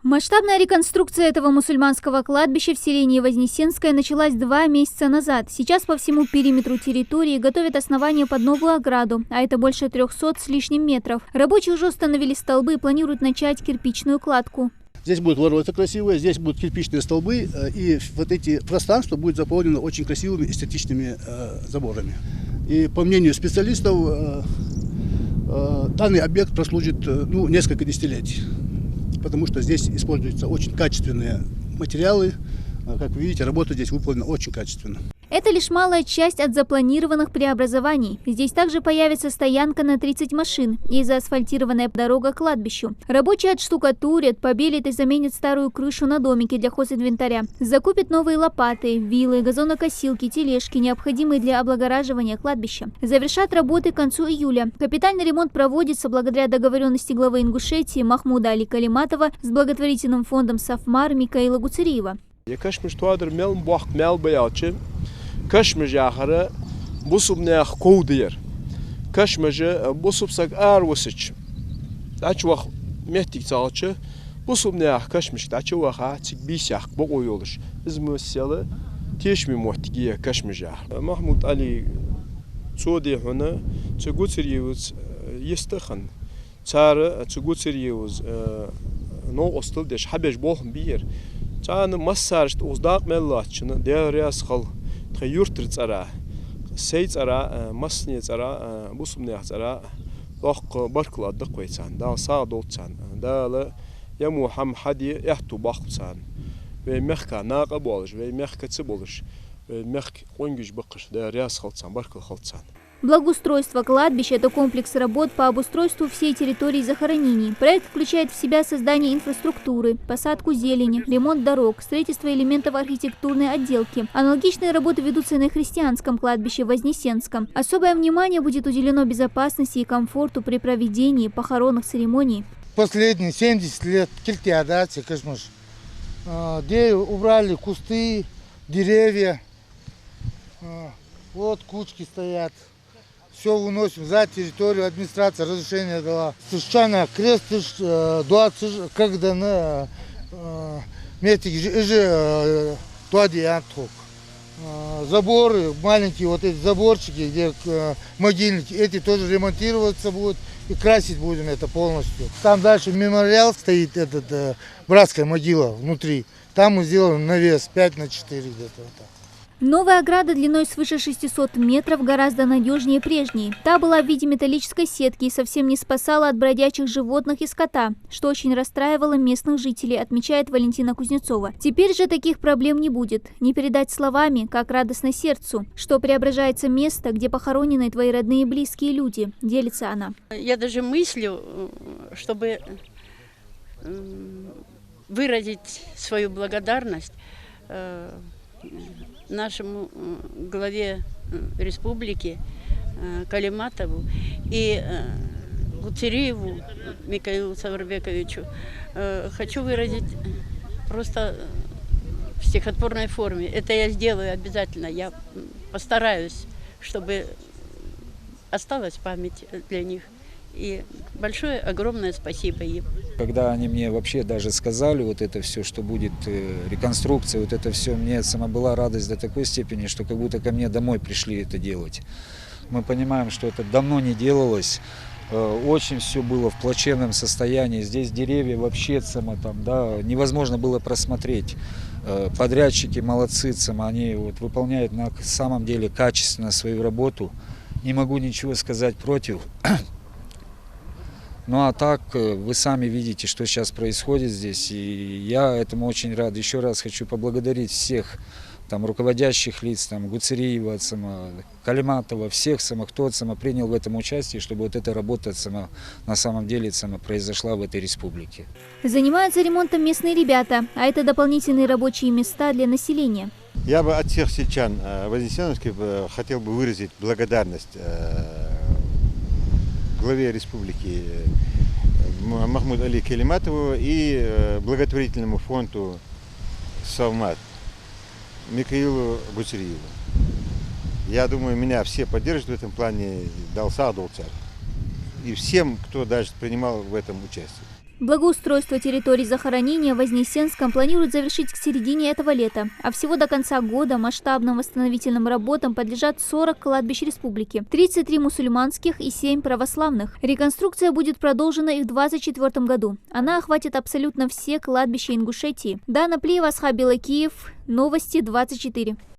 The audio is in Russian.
Масштабная реконструкция этого мусульманского кладбища в селении Вознесенское началась 2 месяца назад. Сейчас по всему периметру территории готовят основание под новую ограду, а это больше 300 с лишним метров. Рабочие уже установили столбы и планируют начать кирпичную кладку. Здесь будет ворота красивые, здесь будут кирпичные столбы, и вот эти пространства будут заполнены очень красивыми эстетичными заборами. И по мнению специалистов, данный объект прослужит несколько десятилетий, потому что здесь используются очень качественные материалы. Как вы видите, работа здесь выполнена очень качественно. Это лишь малая часть от запланированных преобразований. Здесь также появится стоянка на 30 машин и заасфальтированная дорога к кладбищу. Рабочие отштукатурят, побелят и заменят старую крышу на домике для хозинвентаря. Закупят новые лопаты, вилы, газонокосилки, тележки, необходимые для облагораживания кладбища. Завершат работы к концу июля. Капитальный ремонт проводится благодаря договоренности главы Ингушетии Махмуда Али Калиматова с благотворительным фондом Сафмар Микаила Гуцериева. Кашмаж яхара бусубнях коудер. Кашмажа бусубсак арвусич. Ачвах мехтик цалча бусубнях кашмаш ачваха цигбисях богойолыш. Измусяла тешми мохтигия кашмажа. Махмуд Али цоди хуна цугуцериевуз естахан. Цара цугуцериевуз но остыл деш хабеш бохм бир. Цана массаршт уздак меллачна деряс хал юртр цара сей цара масне цара бусумне цара лох баркла даквайцан да саадолцан да я мухам хади яхту бахцан ve mehka naqa bolış ve mehkatsı bolış ve mehk qoнгиш бакыш да ряс халцан баркла халцан. Благоустройство кладбища – это комплекс работ по обустройству всей территории захоронений. Проект включает в себя создание инфраструктуры, посадку зелени, ремонт дорог, строительство элементов архитектурной отделки. Аналогичные работы ведутся и на христианском кладбище Вознесенском. Особое внимание будет уделено безопасности и комфорту при проведении похоронных церемоний. Последние 70 лет кельтиадации, конечно, где убрали кусты, деревья, вот кучки стоят. Все выносим за территорию, администрация разрешение дала. Совершенно крест, когда на метик же туадианток. Заборы, маленькие вот эти заборчики, где могильники, эти тоже ремонтироваться будут и красить будем это полностью. Там дальше мемориал стоит, братская могила внутри. Там мы сделаем навес 5×4 где-то вот так. Новая ограда длиной свыше 600 метров гораздо надежнее прежней. Та была в виде металлической сетки и совсем не спасала от бродячих животных и скота, что очень расстраивало местных жителей, отмечает Валентина Кузнецова. Теперь же таких проблем не будет. Не передать словами, как радостно сердцу, что преображается место, где похоронены твои родные и близкие люди, делится она. Я даже мыслю, чтобы выразить свою благодарность нашему главе республики Калиматову и Гуцериеву Микаилу Саварбековичу хочу выразить просто в стихотворной форме. Это я сделаю обязательно. Я постараюсь, чтобы осталась память для них. И большое, огромное спасибо им. Когда они мне вообще даже сказали вот это все, что будет реконструкция, вот это все, мне сама была радость до такой степени, что как будто ко мне домой пришли это делать. Мы понимаем, что это давно не делалось, очень все было в плачевном состоянии. Здесь деревья вообще невозможно было просмотреть. Подрядчики молодцы, они выполняют на самом деле качественно свою работу. Не могу ничего сказать против. Ну а так, вы сами видите, что сейчас происходит здесь, и я этому очень рад. Еще раз хочу поблагодарить всех руководящих лиц, Гуцериева, Калиматова, всех, кто принял в этом участие, чтобы вот эта работа на самом деле произошла в этой республике. Занимаются ремонтом местные ребята, а это дополнительные рабочие места для населения. Я бы от всех сельчан Вознесенских хотел бы выразить благодарность главе республики Махмуду Али Калиматову и благотворительному фонду Савмат Микаилу Гуцериеву. Я думаю, меня все поддержат в этом плане, Далса Адолцар. И всем, кто даже принимал в этом участие. Благоустройство территорий захоронения в Вознесенском планируют завершить к середине этого лета, а всего до конца года масштабным восстановительным работам подлежат 40 кладбищ республики, 33 мусульманских и 7 православных. Реконструкция будет продолжена и в 2024 году. Она охватит абсолютно все кладбища Ингушетии. Дана Плиева, Асхаб Белокиев, Новости 24.